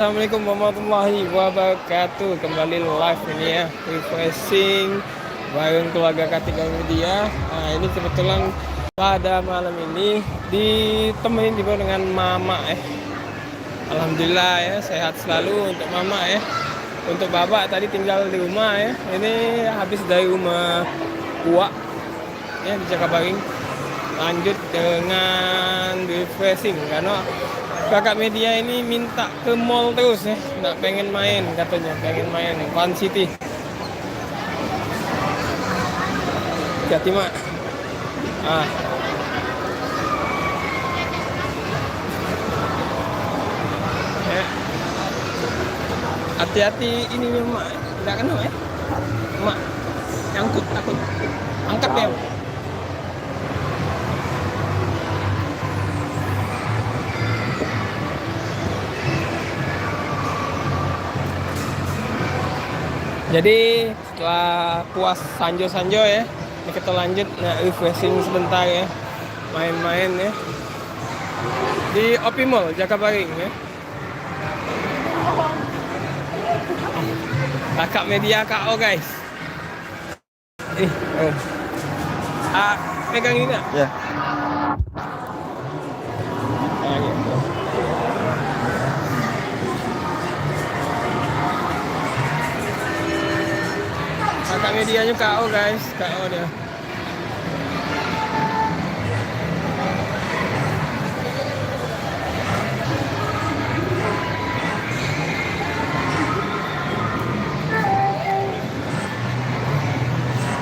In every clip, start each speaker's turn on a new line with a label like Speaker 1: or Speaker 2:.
Speaker 1: Assalamualaikum warahmatullahi wabarakatuh. Kembali live ini ya, refreshing bareng keluarga Kartika Media. Nah, ini kebetulan pada malam ini ditemenin juga dengan mama ya. Alhamdulillah ya, sehat selalu untuk mama ya. Untuk bapak tadi tinggal di rumah ya. Ini habis dari rumah Uak ya di Jakabaring. Lanjut dengan refreshing karena kakak media ini minta ke mall terus ya, nggak pengen main katanya, pengen main Fun City. Jadi mak, ah, ya. Hati-hati ini mak, nggak kena ya, mak, nyangkut takut, angkat ya. Jadi setelah puas sanjo-sanjo ya, ini kita lanjut refreshing sebentar ya, main-main ya di Opi Mall Jakabaring ya. Kakak media KO guys. Oh. Ah, pegang ini nggak?
Speaker 2: Ya,
Speaker 1: Ah, gitu. Kakak medianya KO guys, KO dia.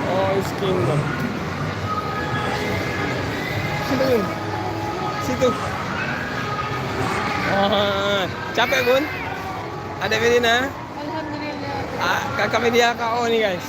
Speaker 1: Oh, is Kingdom. Situ, situ. Oh, capek bun? Ada Medina?
Speaker 3: Alhamdulillah.
Speaker 1: Ah, kakak media KO nih guys.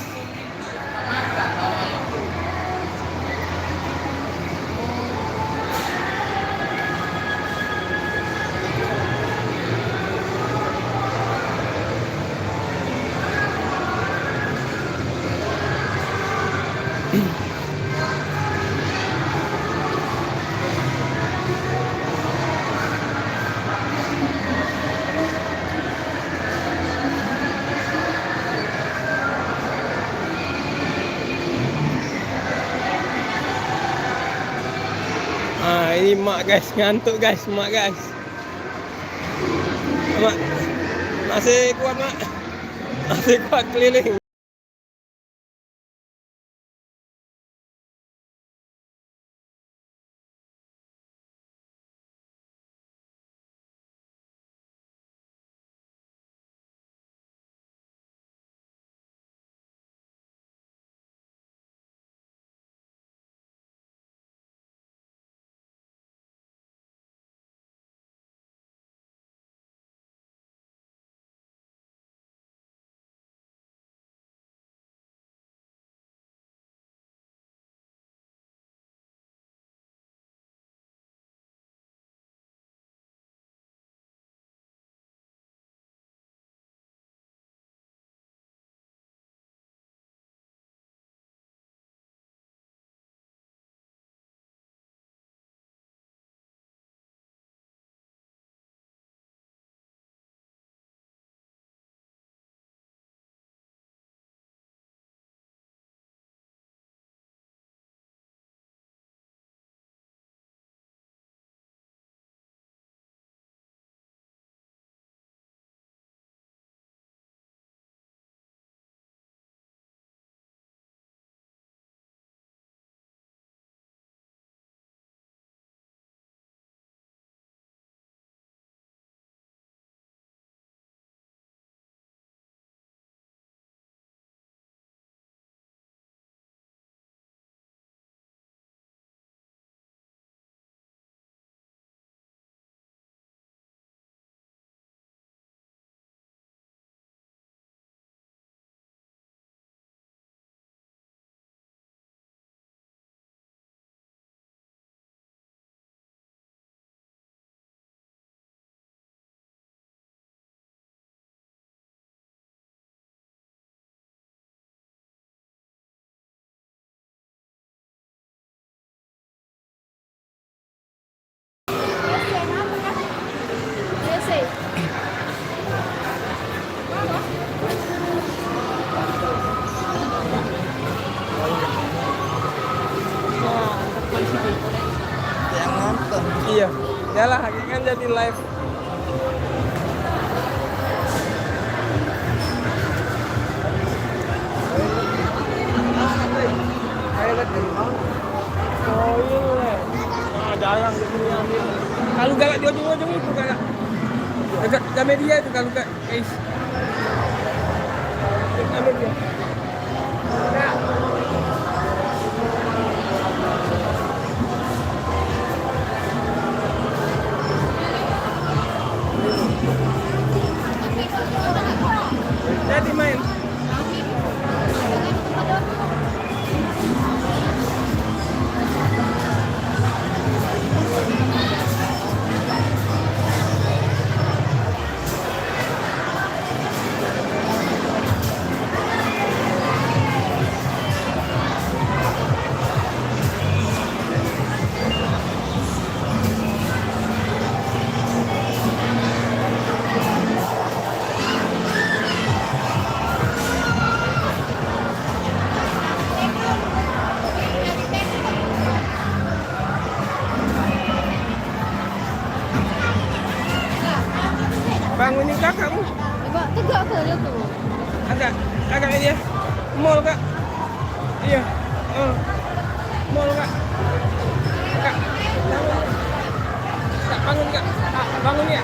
Speaker 1: Ah, ini mak guys, ngantuk guys, mak guys. Mak, masih kuat mak, masih kuat keliling. Yalah, kan jadi live. Oh iya. Ah, jarang dia ambil. Kalau galak di ujung-ujung itu galak. Dekat media itu kalau gak guys. Dekat media. Nah. Jadi main. Bangunin kakakmu.
Speaker 2: Coba tegak ke dia tuh.
Speaker 1: Agak ini ya. Mall kak. Iya. Oh. Mall kak. Kak. Kak bangun kak. Bangun ya.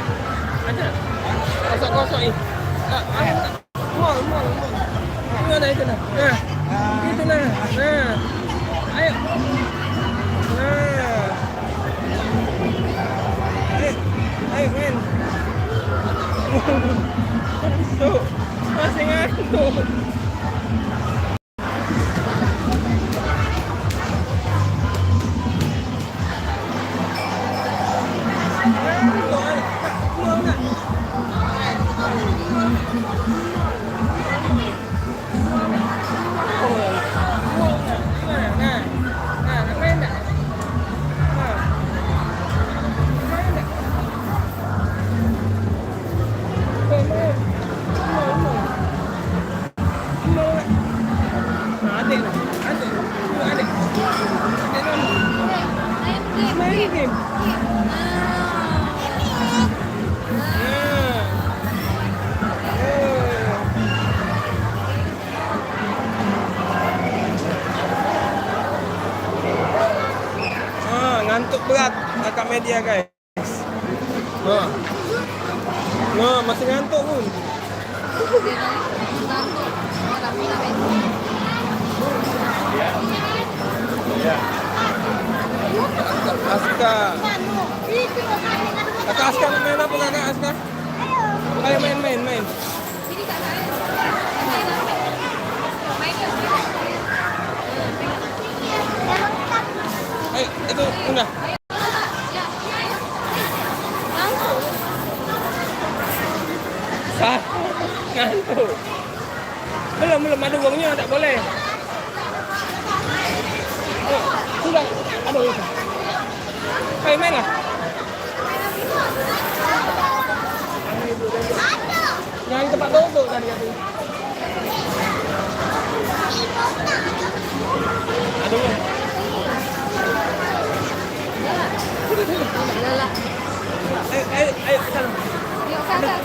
Speaker 1: Ada. Kosok ini. Kak bangun kak. Mall. Gimana itu nah? Nah. Gitu nah. Nah. Ayo. Nah. Ayo main. Tuh, masih ngantuk. Ngantuk berat kakak media guys. Nah, masih ngantuk pun. Aska. Kakak Aska main apa kakak Aska? Ayo main. Ayo, itu udah. Ngantuk. Belum ada uangnya, tak boleh. Oh, sudah. Aduh. Ayo main lah. Yang tempat duduk tadi aku. Aduh. Ayo, sana.
Speaker 2: Yuk, kakak.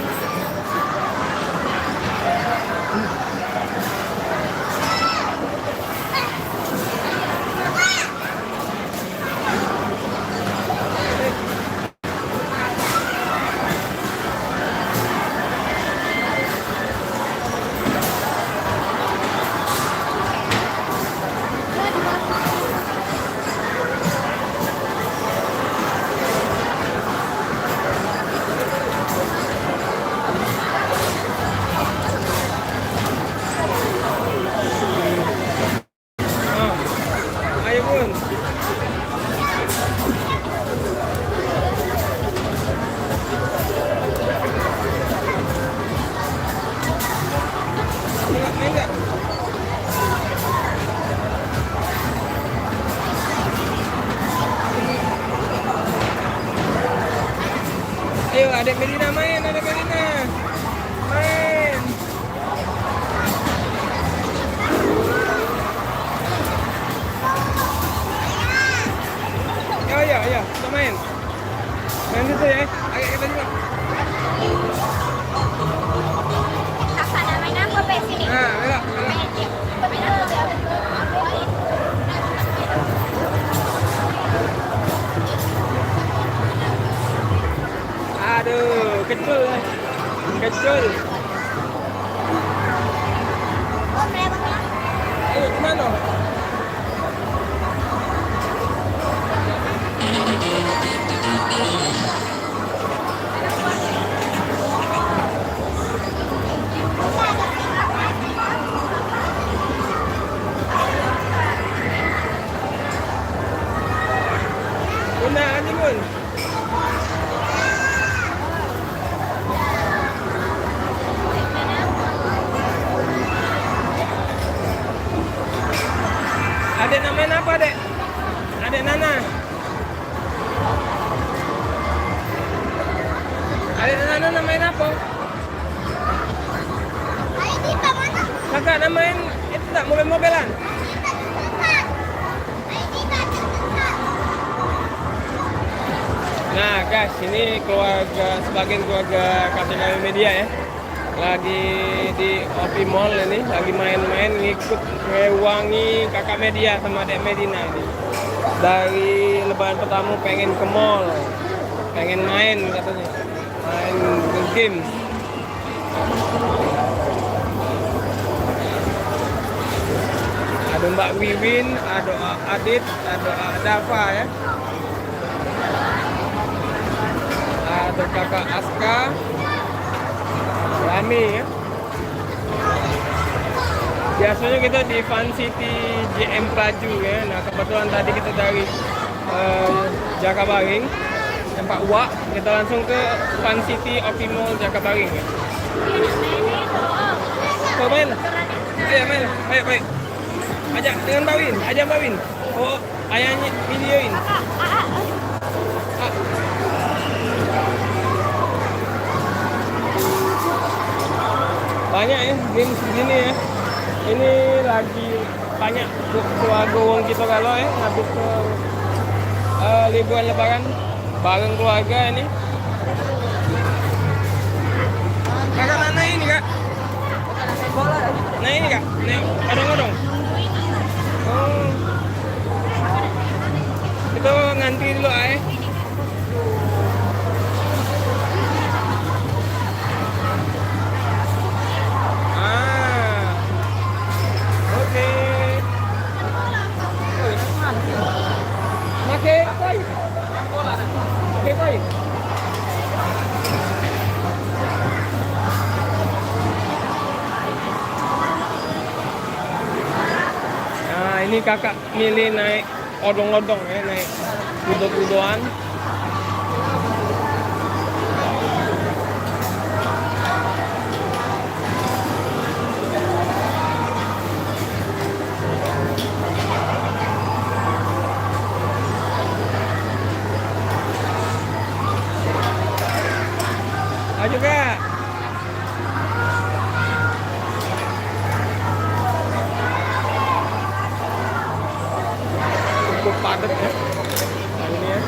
Speaker 1: Kecil.
Speaker 2: Oh, melewatnya.
Speaker 1: Ayo kemana? Bunda aja Bun. Adek namain apa dek? Adek Nana. Adek Nana namain apa?
Speaker 2: Ayo kita mana?
Speaker 1: Kakak namain itu tak mobil-mobilan? Nah guys, ini keluarga, sebagian keluarga KTKW Media ya, lagi di Opi Mall ini, lagi main-main ngikut ngewangi kakak Media sama adek Medina ini. Dari lebaran pertama pengen ke mall, pengen main katanya, main game. Ada Mbak Wiwin, ada Adit, ada Dava ya. Ada kakak Aska, Rami ya. Biasanya kita di Fun City JM Praju ya. Nah kebetulan tadi kita dari Jakabaring, tempat Wak, kita langsung ke Fun City Opi Mall Jakabaring ya. So, main, ayo main, ayo. Ajak dengan Bawin, ajak Bawin. Oh, ayahnya videoin. Banyak ya game segini ya. Ini lagi banyak keluarga wong kita kalau ya habis ke liburan lebaran bareng keluarga ini. Kakak mana ini kak? Nah ini kak, nih odong-odong. Oh, kita ngantri dulu ay. Nah ini kakak milih naik odong-odong ya, naik kudo-kudoan. Ayo kak. Cukup padat ya hari ini ya.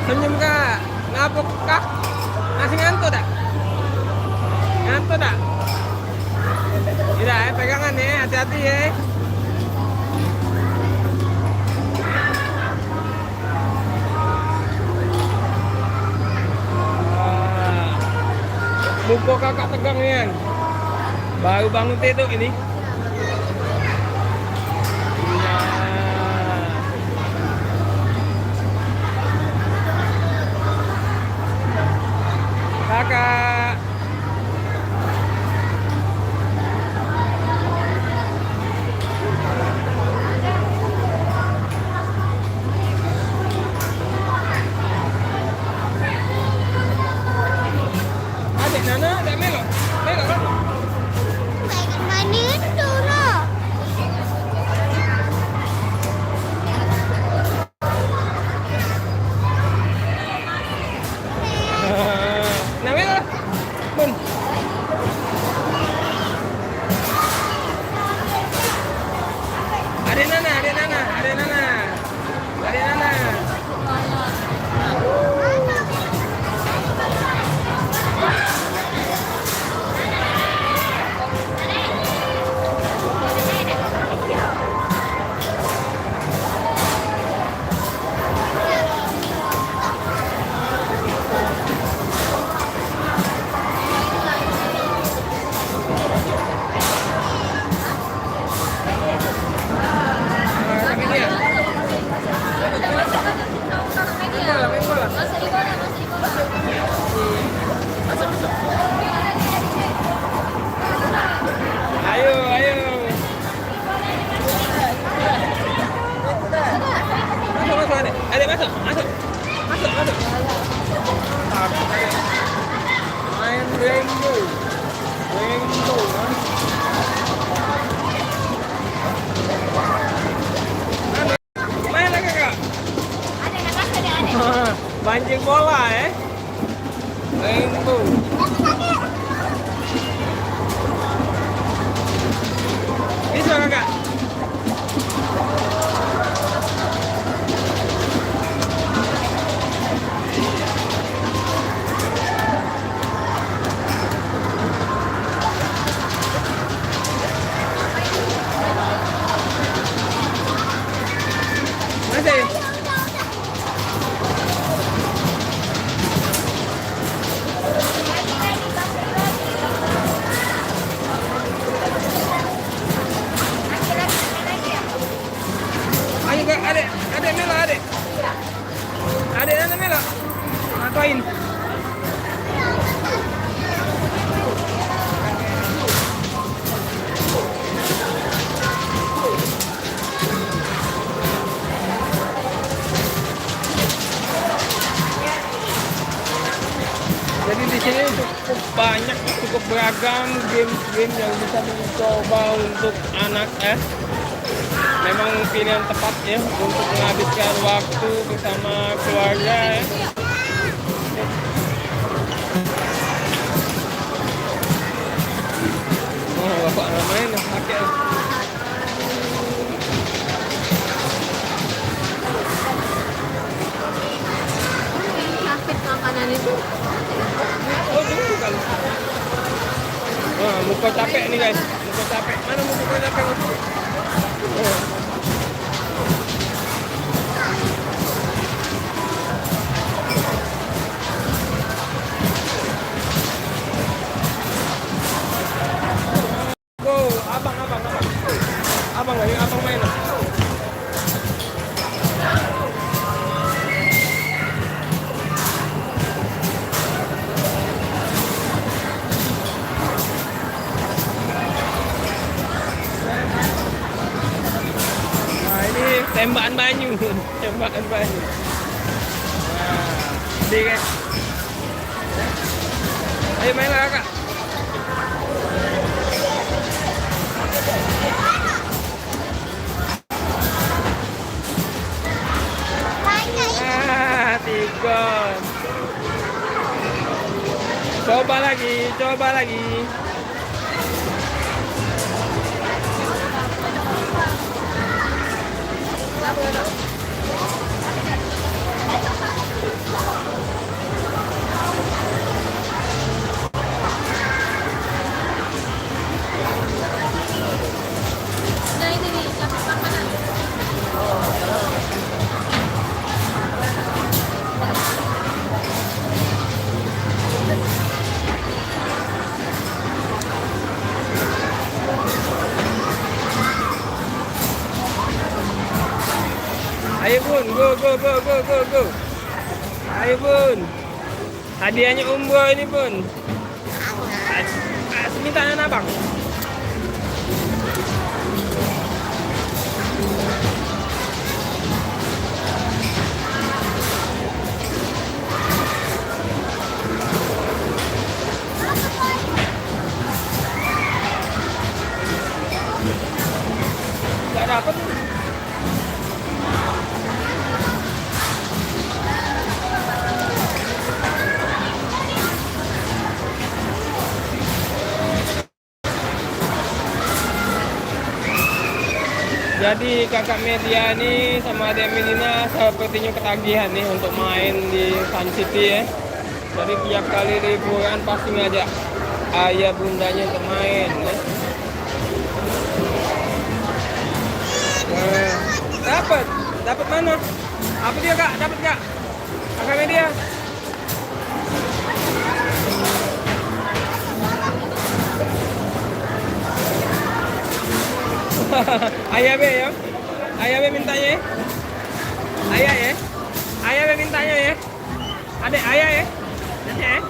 Speaker 1: Senyum kak. Ngapa kak? Masih ngantuk dak? Ngantuk dak? Tidak ya, pegangan ya, hati-hati ya. Muka kakak tegang nih kan. Baru bangun tidur ini. Kakak. Adik Nana, ada melok. Melok kan?
Speaker 2: Pengen mainin.
Speaker 1: Adik masuk, masuk, masuk, masuk. Takut adik. Main rainbow, rainbow, kan? Main lagi kak.
Speaker 2: Ada anak ada.
Speaker 1: Banjir bola rainbow. Bisa kakak? Masih? Ayo kak, adik, adik Mela, adik. Adik mana Mela? Ngapain? Jadi di sini cukup banyak, cukup beragam game-game yang bisa dicoba untuk anak Memang pilihan tepat ya untuk menghabiskan waktu bersama keluarga Oh, bapak main pakai.
Speaker 2: Sakit makanan itu.
Speaker 1: Oh, itu bukan. Wah, muka capek nih guys. Muka capek. Mana muka capek? Oh. Go, abang. Abang ayo abang main. Tembakan banyu, tembakan banyu. Nah, jadi guys. Ayo main lah kak. Tigon. Coba lagi.
Speaker 2: Nah ini nih, dapat makanan.
Speaker 1: Ayo bun, go. Ayo bun. Hadiahnya umbo ini bun. Mintaan abang. Gak dapet. Jadi kakak Media nih sama adik Melina sepertinya ketagihan nih untuk main di Sun City ya. Jadi tiap kali liburan pasti ngajak ayah bundanya untuk main ya. Nah, dapat mana? Apa dia kak? Dapat kak? Kakak Media? Ayah be ya, ayah be mintanya ya, ayah be mintanya ya, adek ayah ya, nanti ya.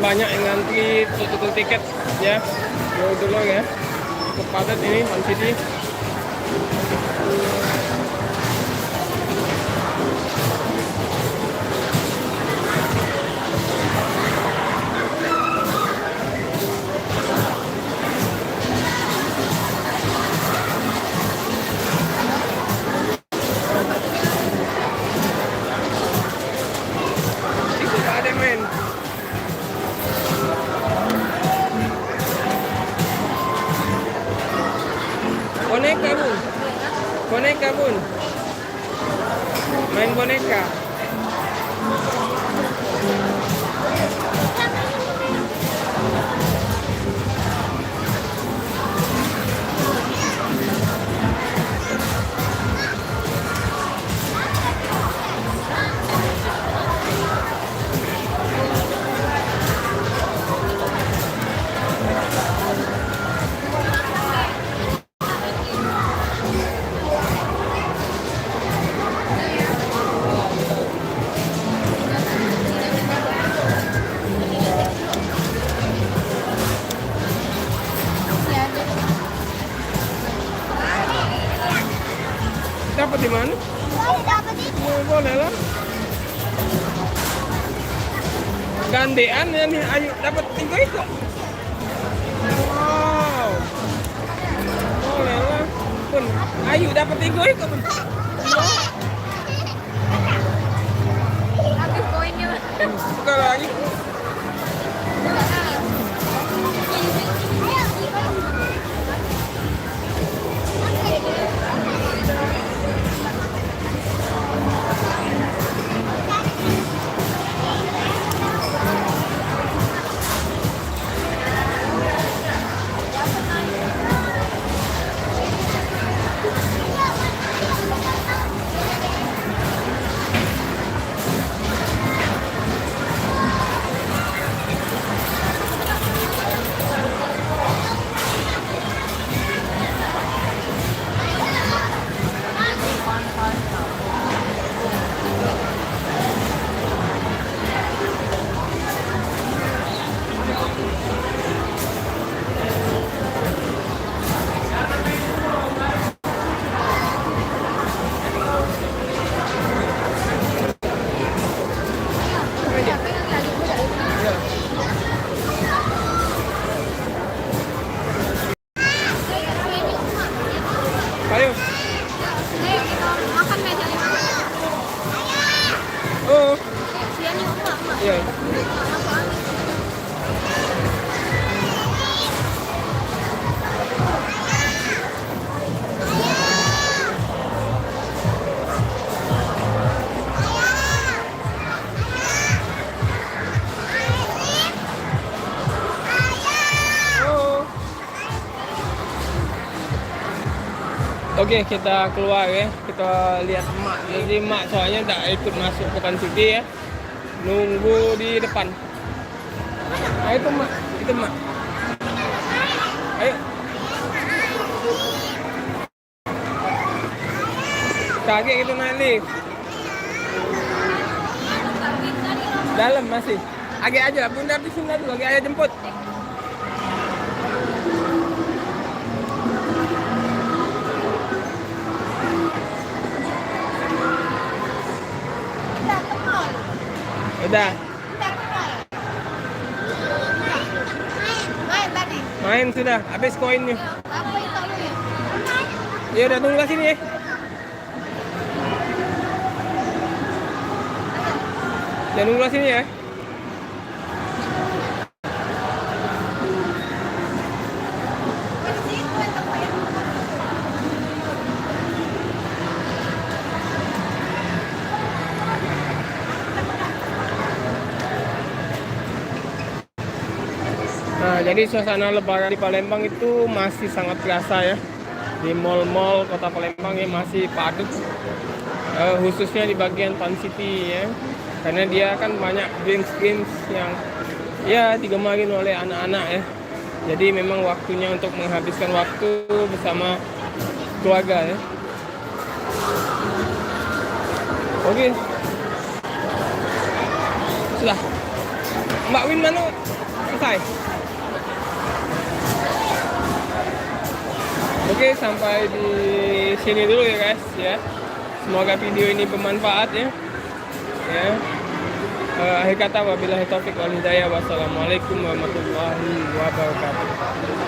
Speaker 1: banyak yang ngantri tutup tiket ya. Dulu ya. Cukup padat ini Fun City. Itu tak ada main. Boneka bun, boneka bun, main boneka. Dapat di mana?
Speaker 2: Dapat itu.
Speaker 1: Boleh lah. Gandean ya nih, ayo dapat 3 itu. Wow. Boleh lah. Pun, ayo dapat 3 itu. Pun.
Speaker 2: Habis koinnya.
Speaker 1: Buka lagi. Ayo.
Speaker 2: Ayo kita makan meja 5.
Speaker 1: Oh.
Speaker 2: Sian nih emak.
Speaker 1: Iya. Oh. Oke, kita keluar ya. Kita lihat emak. Jadi emak soalnya tak ikut masuk ke Fun City ya. Nunggu di depan. Ayo itu emak, itu emak. Ayo. Kaget itu naik lift. Dalam masih. Agak aja, bunda di sini dulu. Agak aja jemput. Udah.
Speaker 2: Main tadi.
Speaker 1: Main sudah, habis koinnya.
Speaker 2: Apa itu lu ya?
Speaker 1: Ya udah tunggu sini ya. Jangan nunggu sini ya. Nah, jadi suasana lebaran di Palembang itu masih sangat terasa ya. Di mall-mall kota Palembang ya masih padat. Khususnya di bagian Fun City ya. Karena dia kan banyak games-games yang ya digemarin oleh anak-anak ya. Jadi memang waktunya untuk menghabiskan waktu bersama keluarga ya. Oke. Sudah. Mbak Win mana? Selesai. Oke, sampai di sini dulu ya guys ya. Semoga video ini bermanfaat ya. Ya. Akhir kata wabillahi taufik wal hidayah. Wassalamualaikum warahmatullahi wabarakatuh.